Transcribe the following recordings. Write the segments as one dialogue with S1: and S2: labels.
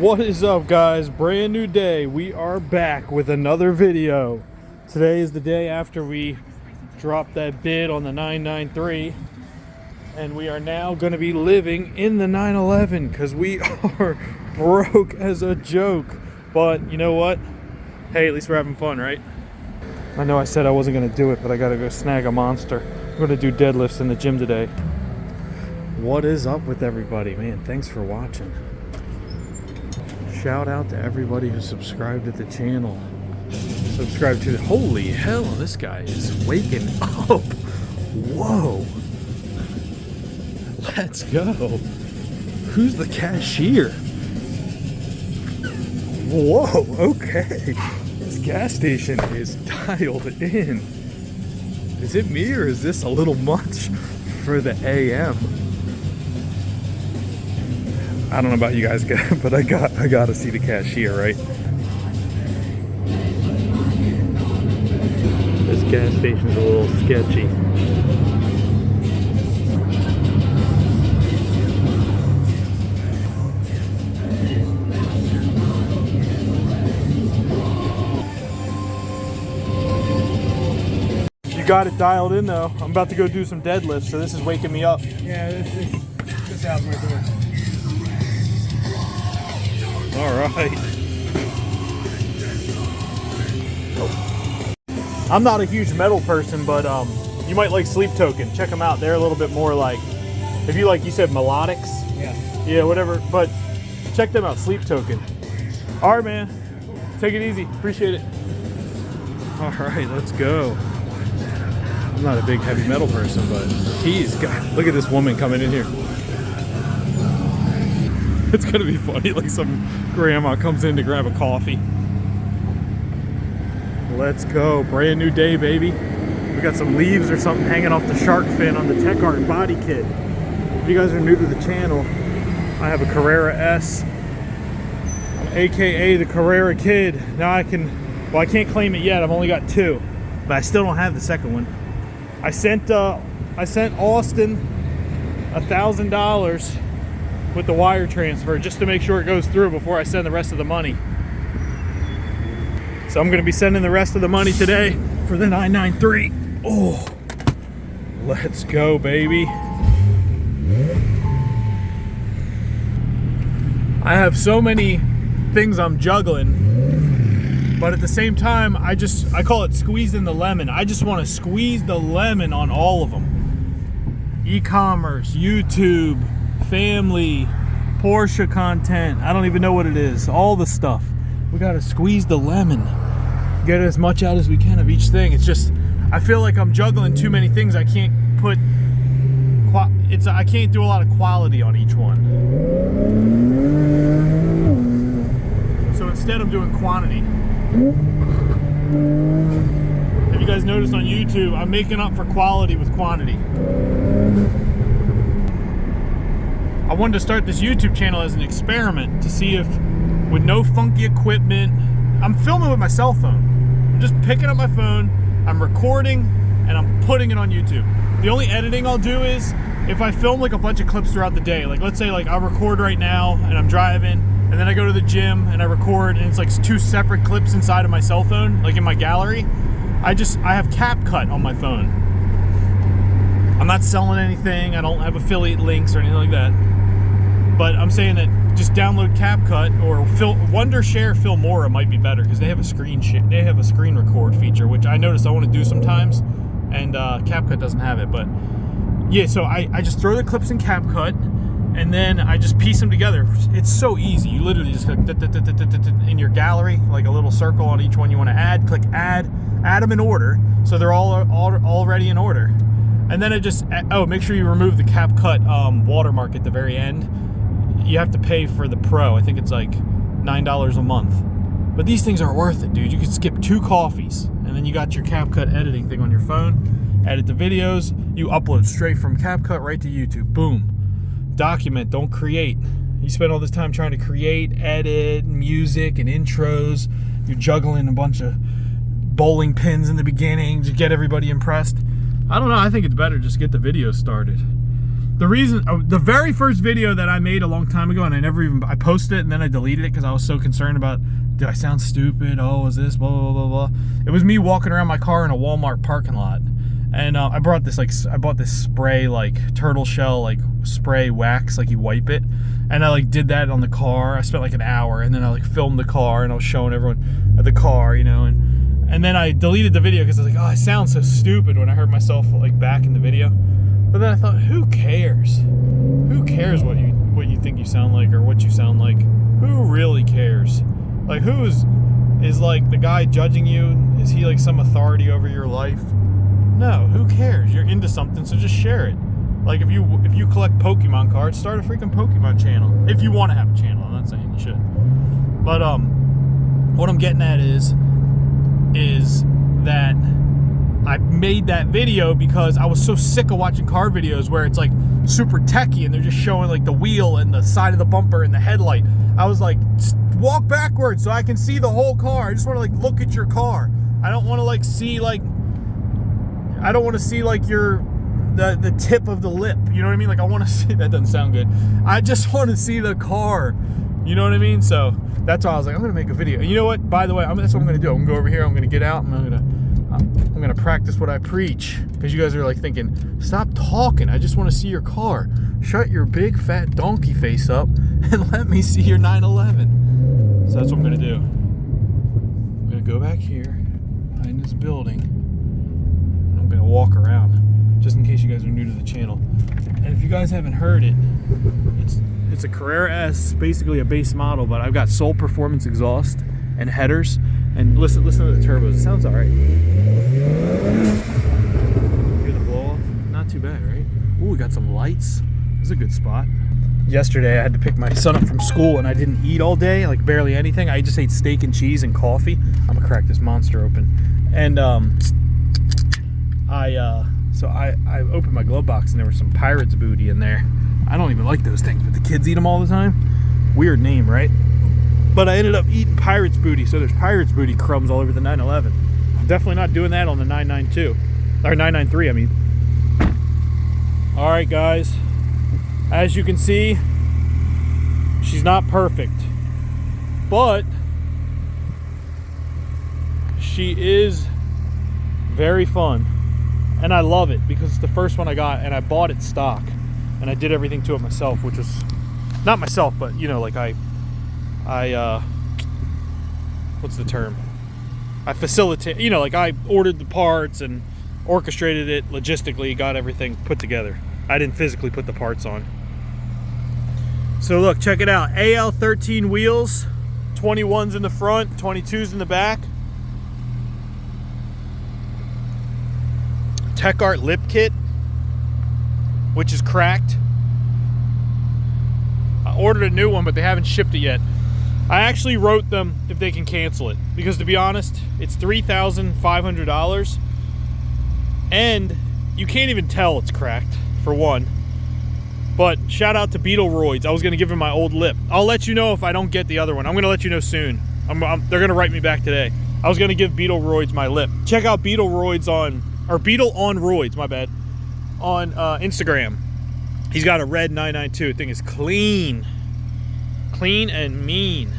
S1: What is up, guys? Brand new day. We are back with another video. Today is the day after we dropped that bid on the 993, and we are now going to be living in the 911 because we are broke as a joke. But you know what? Hey, at least we're having fun, right? I know I said I wasn't going to do it, but I got to go snag a monster. I'm going to do deadlifts in the gym today. What is up with everybody? Man, thanks for watching. Shout out to everybody who subscribed to the channel. Subscribe to the... Holy hell, this guy is waking up. Whoa. Let's go. Who's the cashier? Whoa, okay. This gas station is dialed in. Is it me or is this a little much for the AM? I don't know about you guys, but I got to see the cashier, right? This gas station's a little sketchy. You got it dialed in though. I'm about to go do some deadlifts, so this is waking me up.
S2: Yeah, this out my door.
S1: All right. I'm not a huge metal person, but you might like Sleep Token. Check them out. They're a little bit more like, if you like, you said melodics. Yeah, whatever. But check them out, Sleep Token. All right, man. Take it easy. Appreciate it. All right, let's go. I'm not a big heavy metal person, but he's got. Look at this woman coming in here. It's gonna be funny, like some grandma comes in to grab a coffee. Let's go, brand new day, baby. We got some leaves or something hanging off the shark fin on the Tech Art body kit. If you guys are new to the channel, I have a Carrera S. I'm AKA the Carrera Kid. Now I can't claim it yet. I've only got two, but I still don't have the second one. I sent Austin $1,000 with the wire transfer just to make sure it goes through before I send the rest of the money. So I'm gonna be sending the rest of the money today for the 993. Oh, let's go, baby. I have so many things I'm juggling, but at the same time, I call it squeezing the lemon. I just wanna squeeze the lemon on all of them. E-commerce, YouTube, family, Porsche content, I don't even know what it is, all the stuff. We gotta squeeze the lemon, get as much out as we can of each thing. It's just, I feel like I'm juggling too many things. I can't put, I can't do a lot of quality on each one. So instead I'm doing quantity. If you guys noticed on YouTube, I'm making up for quality with quantity. I wanted to start this YouTube channel as an experiment to see if, with no funky equipment, I'm filming with my cell phone. I'm just picking up my phone, I'm recording, and I'm putting it on YouTube. The only editing I'll do is if I film like a bunch of clips throughout the day. Like let's say like I'll record right now and I'm driving, and then I go to the gym and I record, and it's like two separate clips inside of my cell phone, like in my gallery. I have CapCut on my phone. I'm not selling anything, I don't have affiliate links or anything like that. But I'm saying that just download CapCut or Wondershare Filmora might be better because they have a screen record feature, which I noticed I want to do sometimes, and CapCut doesn't have it. But yeah, so I just throw the clips in CapCut and then I just piece them together. It's so easy. You literally just click in your gallery, like a little circle on each one you want to add. Click add them in order, so they're all already in order. And then make sure you remove the CapCut watermark at the very end. You have to pay for the Pro. I think it's like $9 a month. But these things are worth it, dude. You could skip 2 coffees, and then you got your CapCut editing thing on your phone. Edit the videos. You upload straight from CapCut right to YouTube. Boom. Document, don't create. You spend all this time trying to create, edit, music, and intros. You're juggling a bunch of bowling pins in the beginning to get everybody impressed. I don't know. I think it's better just get the video started. The reason, the very first video that I made a long time ago, and I posted it and then I deleted it because I was so concerned about, did I sound stupid? Oh, is this blah, blah, blah, blah. It was me walking around my car in a Walmart parking lot. And I bought this spray, like turtle shell, like spray wax, like you wipe it. And I like did that on the car. I spent like an hour, and then I like filmed the car and I was showing everyone the car, you know, and then I deleted the video because I was like, oh, I sound so stupid when I heard myself like back in the video. But then I thought, who cares? Who cares what you think you sound like or what you sound like? Who really cares? Like, is like the guy judging you? Is he like some authority over your life? No, who cares? You're into something, so just share it. Like if you collect Pokemon cards, start a freaking Pokemon channel. If you want to have a channel, I'm not saying you should. But what I'm getting at is that I made that video because I was so sick of watching car videos where it's like super techy and they're just showing like the wheel and the side of the bumper and the headlight. I was like, walk backwards so I can see the whole car. I just want to like look at your car. I don't want to like see like, I don't want to see like the tip of the lip. You know what I mean? Like I want to see, that doesn't sound good. I just want to see the car. You know what I mean? So that's why I was like, I'm going to make a video. And you know what? By the way, that's what I'm going to do. I'm going to go over here. I'm going to get out. I'm going to practice what I preach, because you guys are like thinking, stop talking. I just want to see your car. Shut your big fat donkey face up and let me see your 911. So that's what I'm going to do. I'm going to go back here behind this building. I'm going to walk around just in case you guys are new to the channel. And if you guys haven't heard it, it's a Carrera S, basically a base model, but I've got Soul Performance exhaust and headers. And listen to the turbos. It sounds all right. Hear the blow off? Not too bad, right? Ooh, we got some lights. This is a good spot. Yesterday, I had to pick my son up from school, and I didn't eat all day, like barely anything. I just ate steak and cheese and coffee. I'm gonna crack this monster open. And I opened my glove box, and there was some pirate's booty in there. I don't even like those things, but the kids eat them all the time. Weird name, right? But I ended up eating pirate's booty, so there's pirate's booty crumbs all over the 911. I'm definitely not doing that on the 992, or 993, I mean. All right, guys. As you can see, she's not perfect, but she is very fun, and I love it because it's the first one I got, and I bought it stock, and I did everything to it myself, which was not myself, but you know, like I what's the term? I facilitate, you know, like I ordered the parts and orchestrated it logistically, got everything put together. I didn't physically put the parts on. So look, check it out. AL13 wheels, 21s in the front, 22s in the back. Tech Art lip kit, which is cracked. I ordered a new one, but they haven't shipped it yet. I actually wrote them if they can cancel it, because to be honest, it's $3,500 and you can't even tell it's cracked, for one. But shout out to Beetleroids. I was going to give him my old lip. I'll let you know if I don't get the other one. I'm going to let you know soon. They're going to write me back today. I was going to give Beetleroids my lip. Check out Beetleroids or Beetle on Roids, my bad, on Instagram. He's got a red 992. The thing is clean. Clean and mean.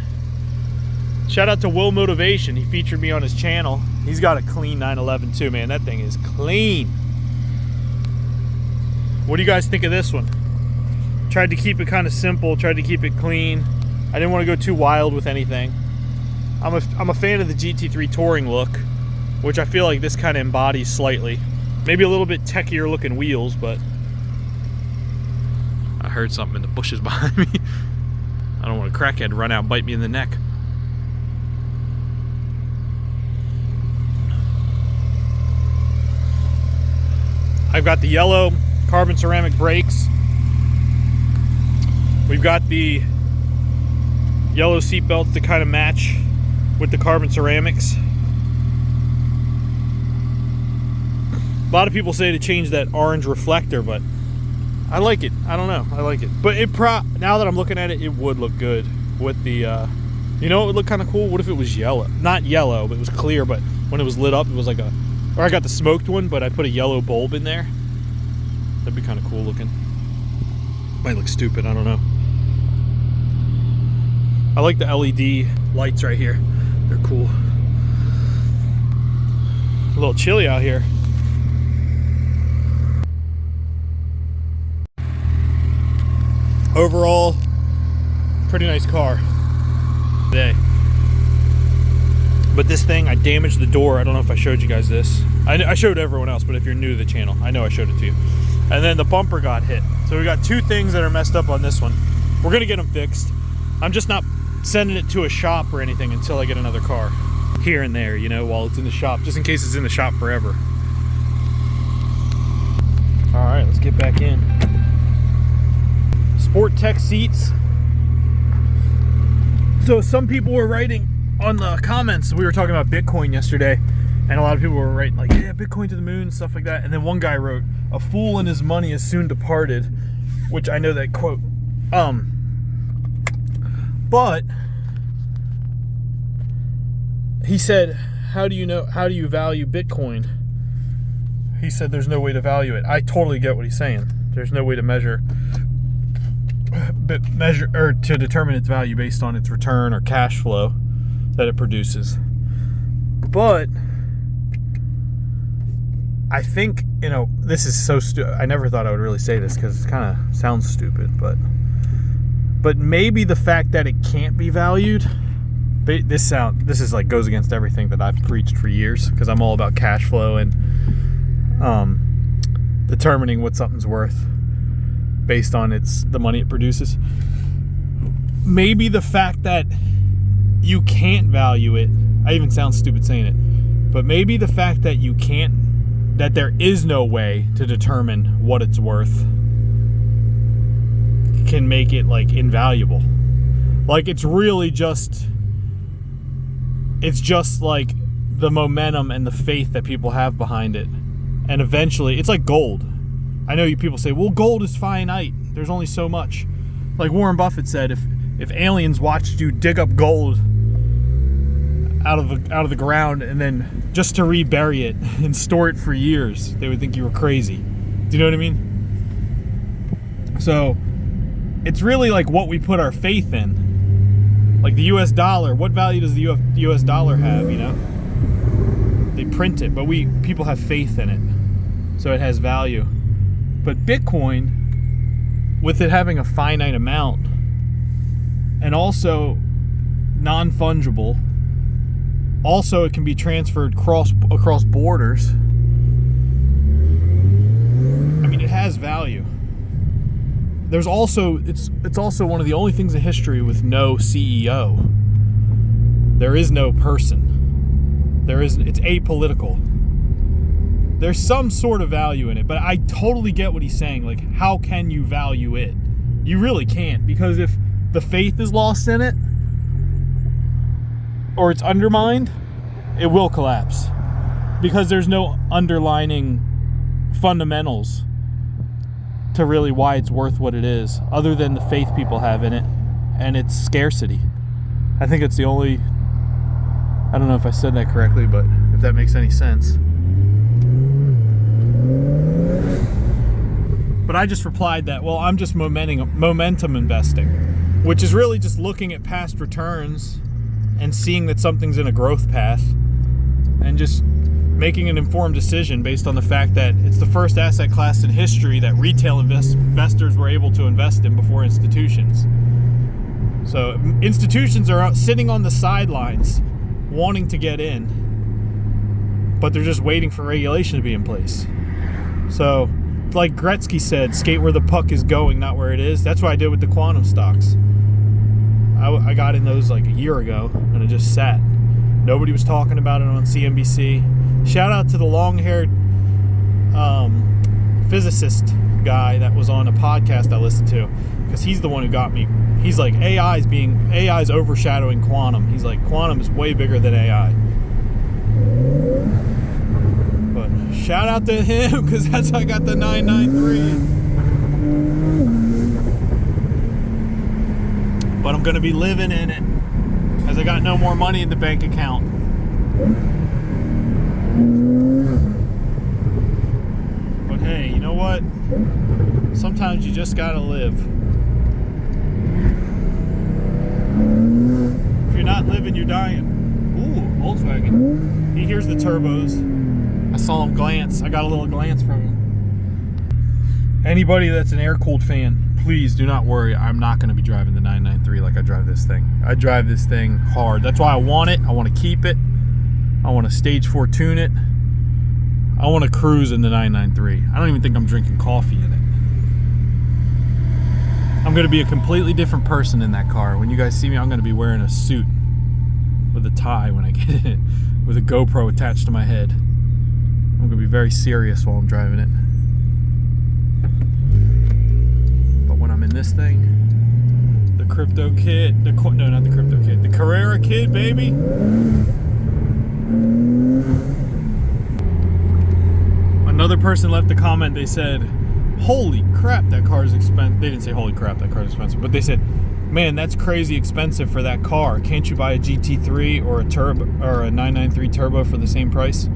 S1: Shout out to Will Motivation. He featured me on his channel. He's got a clean 911 too, man. That thing is clean. What do you guys think of this one? Tried to keep it kind of simple, tried to keep it clean. I didn't want to go too wild with anything. I'm a fan of the GT3 touring look, which I feel like this kind of embodies slightly. Maybe a little bit techier looking wheels, but I heard something in the bushes behind me. I don't want a crackhead to run out and bite me in the neck. I've got the yellow carbon ceramic brakes. We've got the yellow seat belts to kind of match with the carbon ceramics. A lot of people say to change that orange reflector, but I like it. I don't know. I like it. But now that I'm looking at it, it would look good with the, you know, it would look kind of cool. What if it was yellow? Not yellow, but it was clear, but when it was lit up, it was like or I got the smoked one, but I put a yellow bulb in there. That'd be kind of cool looking. Might look stupid, I don't know. I like the LED lights right here. They're cool. A little chilly out here. Overall, pretty nice car today. But this thing, I damaged the door. I don't know if I showed you guys this. I showed everyone else, but if you're new to the channel, I know I showed it to you. And then the bumper got hit. So we got two things that are messed up on this one. We're gonna get them fixed. I'm just not sending it to a shop or anything until I get another car. Here and there, you know, while it's in the shop, just in case it's in the shop forever. All right, let's get back in. Sport Tech seats. So some people were writing on the comments, we were talking about Bitcoin yesterday, and a lot of people were writing like, yeah, Bitcoin to the moon, stuff like that. And then one guy wrote, "A fool and his money is soon departed," which I know that quote. But he said, how do you value Bitcoin? He said there's no way to value it. I totally get what he's saying. There's no way to measure or to determine its value based on its return or cash flow that it produces. But I think, you know, this is so stupid. I never thought I would really say this because it kind of sounds stupid, but maybe the fact that it can't be valued, this is like goes against everything that I've preached for years, because I'm all about cash flow and determining what something's worth based on the money it produces. Maybe the fact that you can't value it, I even sound stupid saying it, but maybe the fact that that there is no way to determine what it's worth can make it like invaluable. Like it's just like the momentum and the faith that people have behind it. And eventually, it's like gold. I know people say, well, gold is finite. There's only so much. Like Warren Buffett said, if aliens watched you dig up gold out of the ground and then just to rebury it and store it for years, they would think you were crazy. Do you know what I mean? So it's really like what we put our faith in. Like the US dollar, what value does the US dollar have, you know? They print it, but people have faith in it. So it has value. But Bitcoin, with it having a finite amount and also non-fungible, also it can be transferred across borders. I mean, it has value. There's also, it's also one of the only things in history with no CEO. There is no person. It's apolitical. There's some sort of value in it, but I totally get what he's saying. Like, how can you value it? You really can't, because if the faith is lost in it, or it's undermined, it will collapse. Because there's no underlining fundamentals to really why it's worth what it is, other than the faith people have in it and its scarcity. I think it's the only, I don't know if I said that correctly, but if that makes any sense. But I just replied that, well, I'm just momentum investing, which is really just looking at past returns and seeing that something's in a growth path and just making an informed decision based on the fact that it's the first asset class in history that retail investors were able to invest in before institutions. So institutions are out sitting on the sidelines wanting to get in, but they're just waiting for regulation to be in place. So like Gretzky said, skate where the puck is going, not where it is. That's what I did with the quantum stocks. I got in those like a year ago and it just sat. Nobody was talking about it on CNBC. Shout out to the long-haired physicist guy that was on a podcast I listened to, because he's the one who got me. He's like, AI's overshadowing quantum. He's like, quantum is way bigger than AI. But shout out to him, because that's how I got the 993. But I'm gonna be living in it, because I got no more money in the bank account. But hey, you know what? Sometimes you just gotta live. If you're not living, you're dying. Ooh, Volkswagen. He hears the turbos. I saw him glance. I got a little glance from him. Anybody that's an air-cooled fan, please do not worry. I'm not going to be driving the 993 like I drive this thing. I drive this thing hard. That's why I want it. I want to keep it. I want to stage 4 tune it. I want to cruise in the 993. I don't even think I'm drinking coffee in it. I'm going to be a completely different person in that car. When you guys see me, I'm going to be wearing a suit with a tie when I get in it, with a GoPro attached to my head. I'm going to be very serious while I'm driving it. But when I'm in this thing, the Crypto Kid, no, not the Crypto Kid, the Carrera Kid, baby. Another person left a comment. They said, holy crap, that car is expensive. They didn't say holy crap, that car is expensive, but they said, man, that's crazy expensive for that car. Can't you buy a GT3 or a turbo or a 993 turbo for the same price?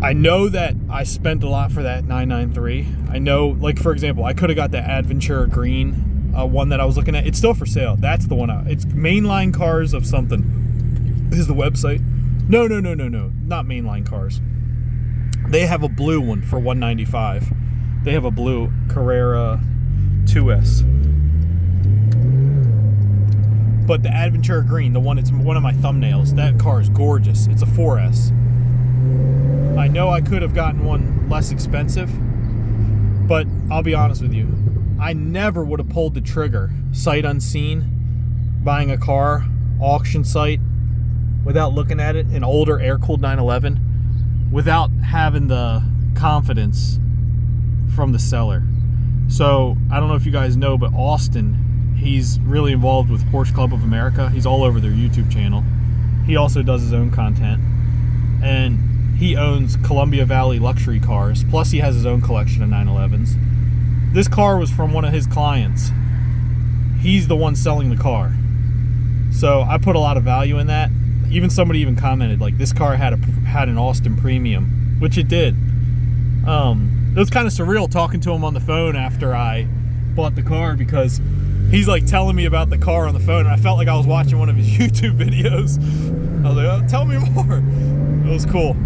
S1: I know that I spent a lot for that 993. I know, like, for example, I could have got the Adventure Green one that I was looking at. It's still for sale. That's the one. It's Mainline Cars of something. This is the website. No. Not Mainline Cars. They have a blue one for $195. They have a blue Carrera 2S. But the Adventure Green, the one, it's one of my thumbnails, that car is gorgeous. It's a 4S. I know I could have gotten one less expensive, but I'll be honest with you. I never would have pulled the trigger, sight unseen, buying a car, auction site, without looking at it, an older air-cooled 911, without having the confidence from the seller. So, I don't know if you guys know, but Austin, he's really involved with Porsche Club of America. He's all over their YouTube channel. He also does his own content. And he owns Columbia Valley luxury cars. Plus, he has his own collection of 911s. This car was from one of his clients. He's the one selling the car. So, I put a lot of value in that. Even somebody even commented, like, this car had an Austin Premium, which it did. It was kind of surreal talking to him on the phone after I bought the car, because he's like telling me about the car on the phone, and I felt like I was watching one of his YouTube videos. I was like, oh, tell me more. It was cool.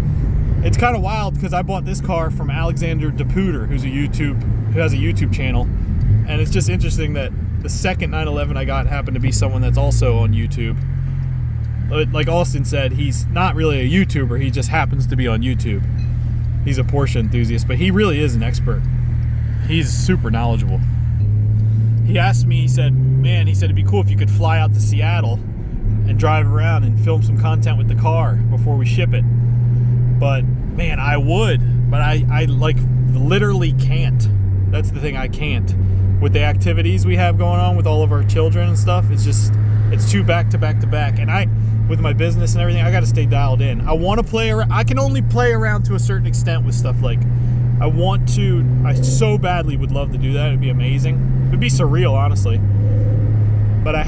S1: It's kind of wild because I bought this car from Alexander DePuter, who has a YouTube channel, and it's just interesting that the second 911 I got happened to be someone that's also on YouTube. Like Austin said, he's not really a YouTuber, he just happens to be on YouTube. He's a Porsche enthusiast, but he really is an expert. He's super knowledgeable. He asked me, he said, it'd be cool if you could fly out to Seattle and drive around and film some content with the car before we ship it. But, man, I would. But I like, literally can't. That's the thing, I can't. With the activities we have going on with all of our children and stuff, it's too back to back to back. And with my business and everything, I got to stay dialed in. I want to play around. I can only play around to a certain extent with stuff. Like, I so badly would love to do that. It'd be amazing. It'd be surreal, honestly. But I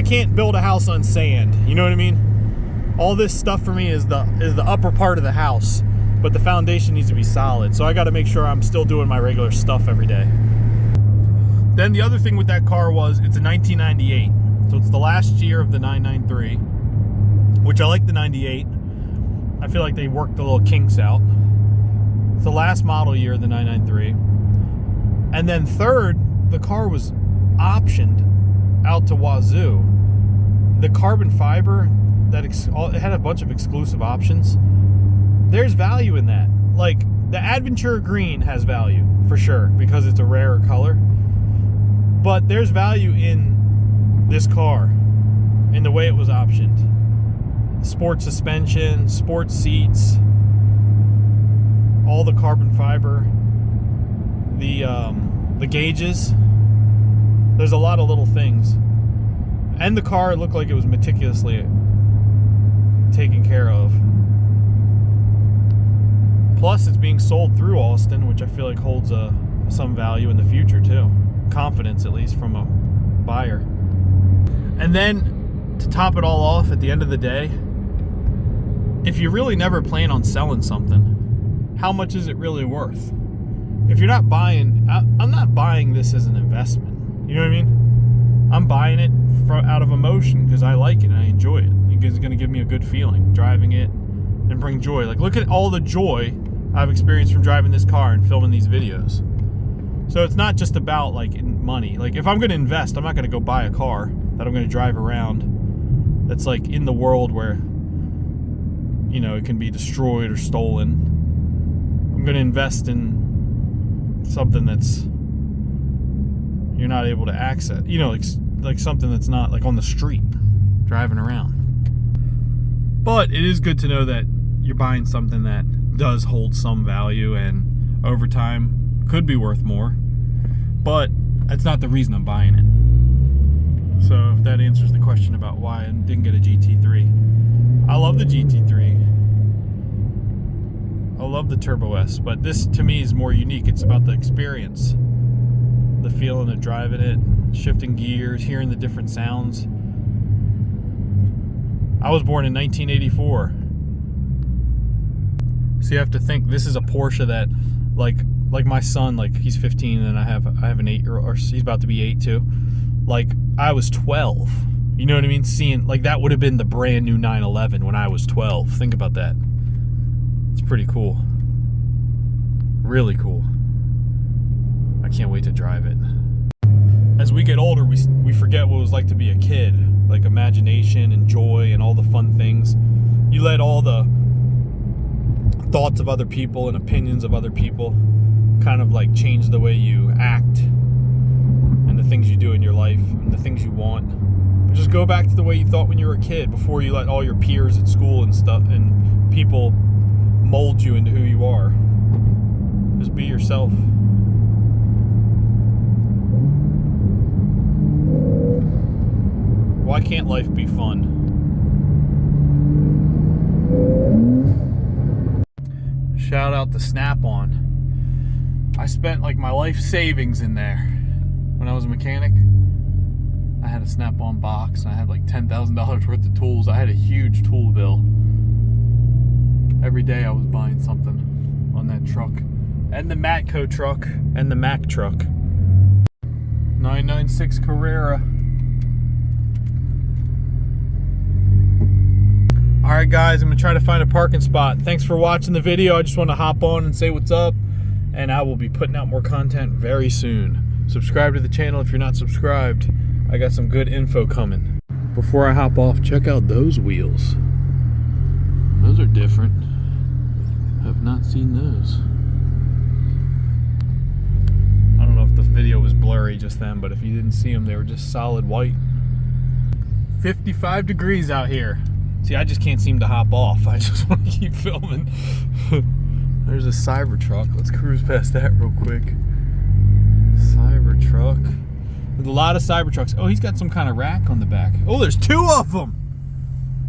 S1: can't build a house on sand. You know what I mean? All this stuff for me is the upper part of the house, but the foundation needs to be solid. So I got to make sure I'm still doing my regular stuff every day. Then the other thing with that car was it's a 1998. So it's the last year of the 993, which I like the 98. I feel like they worked the little kinks out. It's the last model year of the 993. And then third, the car was optioned out to wazoo. The carbon fiber, it had a bunch of exclusive options. There's value in that. Like, the Adventure Green has value, for sure, because it's a rarer color. But there's value in this car, in the way it was optioned. Sport suspension, sport seats, all the carbon fiber, the gauges. There's a lot of little things. And the car looked like it was meticulously taken care of. Plus, it's being sold through Austin, which I feel like holds some value in the future, too. Confidence, at least, from a buyer. And then, to top it all off, at the end of the day, if you really never plan on selling something, how much is it really worth? If you're not buying, I'm not buying this as an investment. You know what I mean? I'm buying it out of emotion because I like it and I enjoy it. It's going to give me a good feeling driving it and bring joy. Like, look at all the joy I've experienced from driving this car and filming these videos. So it's not just about like money. Like, if I'm going to invest, I'm not going to go buy a car that I'm going to drive around that's like in the world where, you know, it can be destroyed or stolen. I'm going to invest in something that's you're not able to access. You know, like something that's not like on the street driving around. But it is good to know that you're buying something that does hold some value and over time could be worth more. But that's not the reason I'm buying it. So if that answers the question about why I didn't get a GT3. I love the GT3. I love the Turbo S, but this to me is more unique. It's about the experience, the feeling of driving it, shifting gears, hearing the different sounds. I was born in 1984. So you have to think, this is a Porsche that, like my son, like he's 15 and I have an 8-year-old, or he's about to be 8 too. Like, I was 12. You know what I mean? Seeing, like, that would have been the brand new 911 when I was 12. Think about that. It's pretty cool. Really cool. I can't wait to drive it. As we get older, we forget what it was like to be a kid. Like imagination and joy and all the fun things. You let all the thoughts of other people and opinions of other people kind of like change the way you act and the things you do in your life and the things you want. But just go back to the way you thought when you were a kid before you let all your peers at school and stuff and people mold you into who you are. Just be yourself. Why can't life be fun? Shout out to Snap-on. I spent like my life savings in there. When I was a mechanic, I had a Snap-on box and I had like $10,000 worth of tools. I had a huge tool bill. Every day I was buying something on that truck. And the Matco truck and the Mack truck. 996 Carrera. Alright guys, I'm going to try to find a parking spot. Thanks for watching the video. I just want to hop on and say what's up. And I will be putting out more content very soon. Subscribe to the channel if you're not subscribed. I got some good info coming. Before I hop off, check out those wheels. Those are different. Have not seen those. I don't know if the video was blurry just then, but if you didn't see them, they were just solid white. 55 degrees out here. See, I just can't seem to hop off. I just want to keep filming. There's a Cybertruck. Let's cruise past that real quick. Cybertruck. There's a lot of Cybertrucks. Oh, he's got some kind of rack on the back. Oh, there's 2 of them.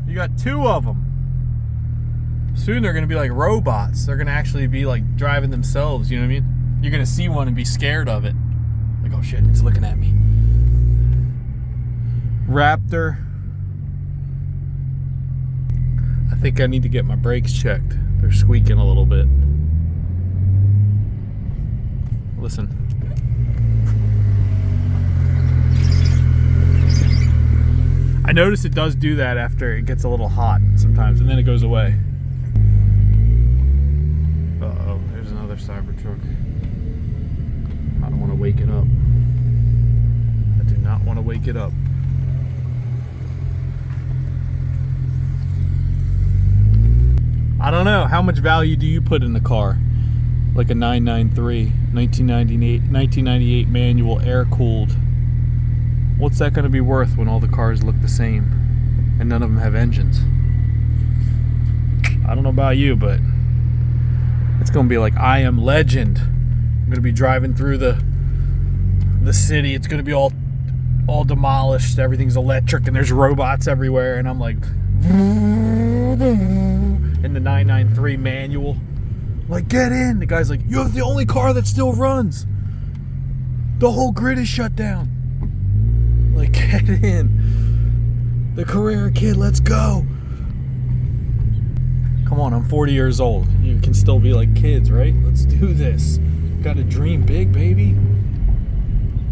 S1: You got 2 of them. Soon they're going to be like robots. They're going to actually be like driving themselves. You know what I mean? You're going to see one and be scared of it. Like, oh shit, it's looking at me. Raptor. I think I need to get my brakes checked. They're squeaking a little bit. Listen. I notice it does do that after it gets a little hot sometimes, and then it goes away. Uh-oh, there's another Cybertruck. I don't want to wake it up. I do not want to wake it up. I don't know. How much value do you put in the car? Like a 993, 1998 manual, air-cooled. What's that going to be worth when all the cars look the same and none of them have engines? I don't know about you, but it's going to be like I Am Legend. I'm going to be driving through the city. It's going to be all demolished. Everything's electric and there's robots everywhere. And I'm like... in the 993 manual. Like, get in. The guy's like, you have the only car that still runs. The whole grid is shut down. Like, get in. The Carrera kid, let's go. on, I'm 40 years old. You can still be like kids, right? Let's do this. Got to dream big, baby.